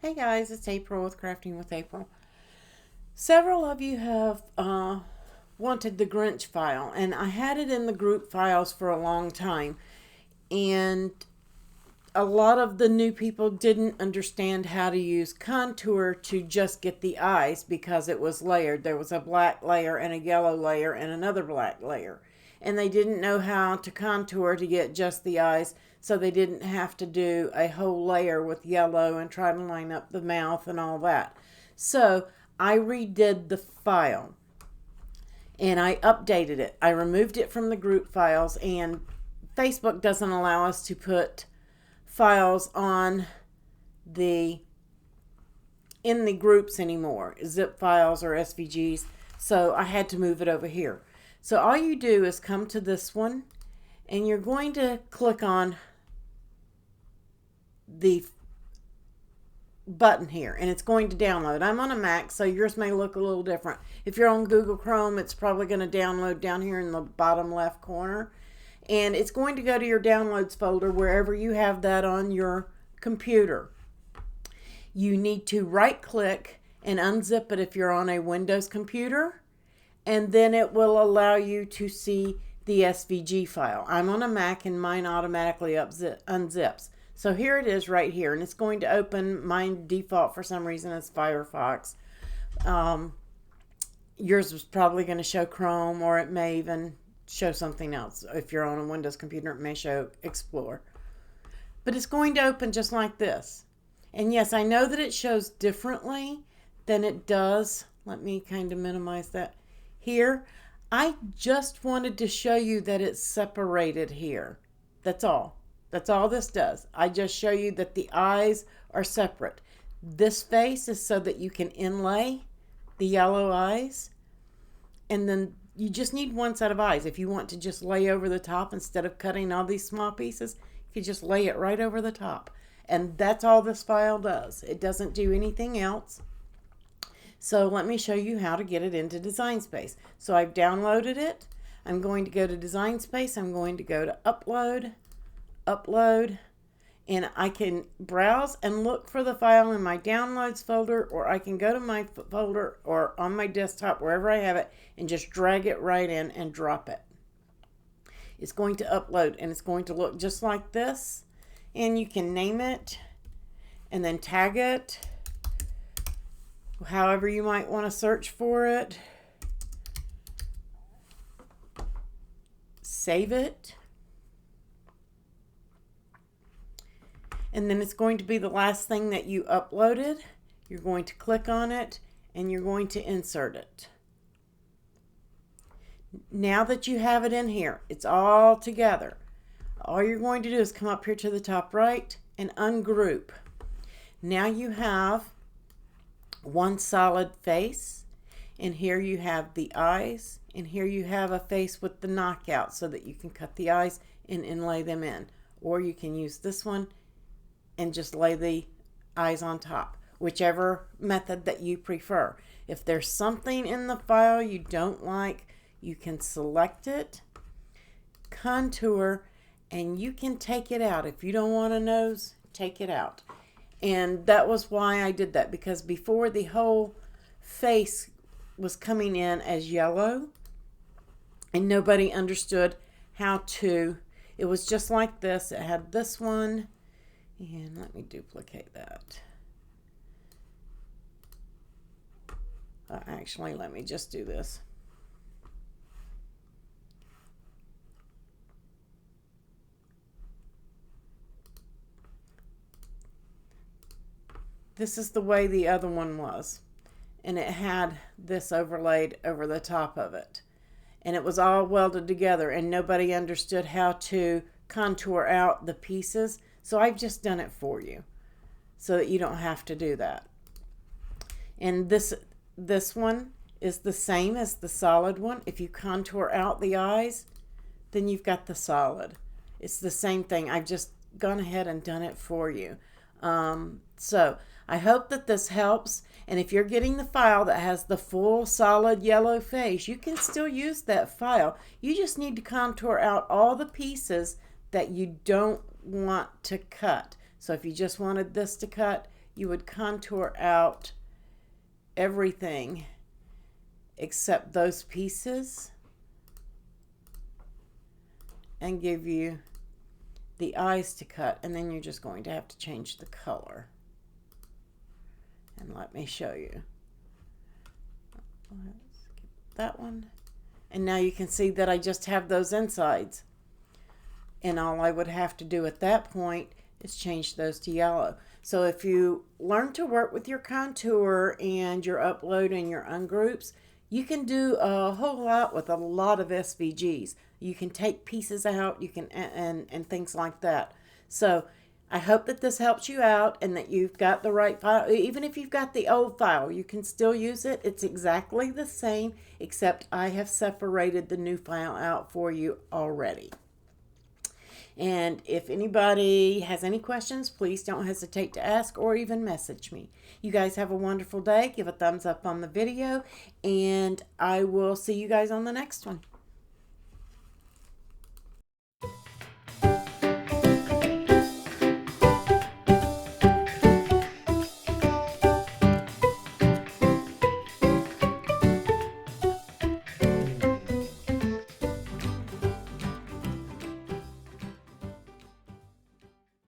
Hey guys, it's April with Crafting with April. Several of you have wanted the Grinch file, and I had it in the group files for a long time. And a lot of the new people didn't understand how to use contour to just get the eyes because it was layered. There was a black layer and a yellow layer and another black layer. And they didn't know how to contour to get just the eyes, so they didn't have to do a whole layer with yellow and try to line up the mouth and all that. So I redid the file and I updated it. I removed it from the group files, and Facebook doesn't allow us to put files on in the groups anymore, zip files or SVGs. So I had to move it over here. So all you do is come to this one, and you're going to click on the button here, and it's going to download. I'm on a Mac, so yours may look a little different. If you're on Google Chrome, it's probably going to download down here in the bottom left corner, and it's going to go to your downloads folder wherever you have that on your computer. You need to right click and unzip it if you're on a Windows computer, and then it will allow you to see the SVG file. I'm on a Mac and mine automatically unzips. So here it is right here, and it's going to open. Mine default for some reason is Firefox. Yours was probably going to show Chrome, or it may even show something else. If you're on a Windows computer, it may show Explorer. But it's going to open just like this. And yes, I know that it shows differently than it does. Let me kind of minimize that. Here, I just wanted to show you that it's separated here. That's all. That's all this does. I just show you that the eyes are separate. This face is so that you can inlay the yellow eyes. And then you just need one set of eyes. If you want to just lay over the top instead of cutting all these small pieces, you can just lay it right over the top. And that's all this file does. It doesn't do anything else. So let me show you how to get it into Design Space. So I've downloaded it. I'm going to go to Design Space. I'm going to go to Upload, and I can browse and look for the file in my Downloads folder, or I can go to my folder or on my desktop, wherever I have it, and just drag it right in and drop it. It's going to upload, and it's going to look just like this. And you can name it and then tag it however you might want to search for it. Save it. And then it's going to be the last thing that you uploaded. You're going to click on it and you're going to insert it. Now that you have it in here, it's all together. All you're going to do is come up here to the top right and ungroup. Now you have one solid face, and here you have the eyes, and here you have a face with the knockout so that you can cut the eyes and inlay them in. Or you can use this one and just lay the eyes on top, whichever method that you prefer. If there's something in the file you don't like, you can select it, contour, and you can take it out. If you don't want a nose, take it out. And that was why I did that, because before the whole face was coming in as yellow and nobody understood how to. It was just like this. It had this one, and let me duplicate that. Actually, let me just do this. This is the way the other one was, and it had this overlaid over the top of it, and it was all welded together, and nobody understood how to contour out the pieces. So I've just done it for you so that you don't have to do that. And this one is the same as the solid one. If you contour out the eyes, then you've got the solid. It's the same thing. I've just gone ahead and done it for you. So I hope that this helps. And if you're getting the file that has the full solid yellow face, you can still use that file. You just need to contour out all the pieces that you don't want to cut. So if you just wanted this to cut, you would contour out everything except those pieces and give you the eyes to cut, and then you're just going to have to change the color. And let me show you. Let's get that one. And now you can see that I just have those insides. And all I would have to do at that point is change those to yellow. So if you learn to work with your contour and your upload and your ungroups, you can do a whole lot with a lot of SVGs. You can take pieces out, you can and things like that. So I hope that this helps you out and that you've got the right file. Even if you've got the old file, you can still use it. It's exactly the same, except I have separated the new file out for you already. And if anybody has any questions, please don't hesitate to ask or even message me. You guys have a wonderful day. Give a thumbs up on the video, and I will see you guys on the next one.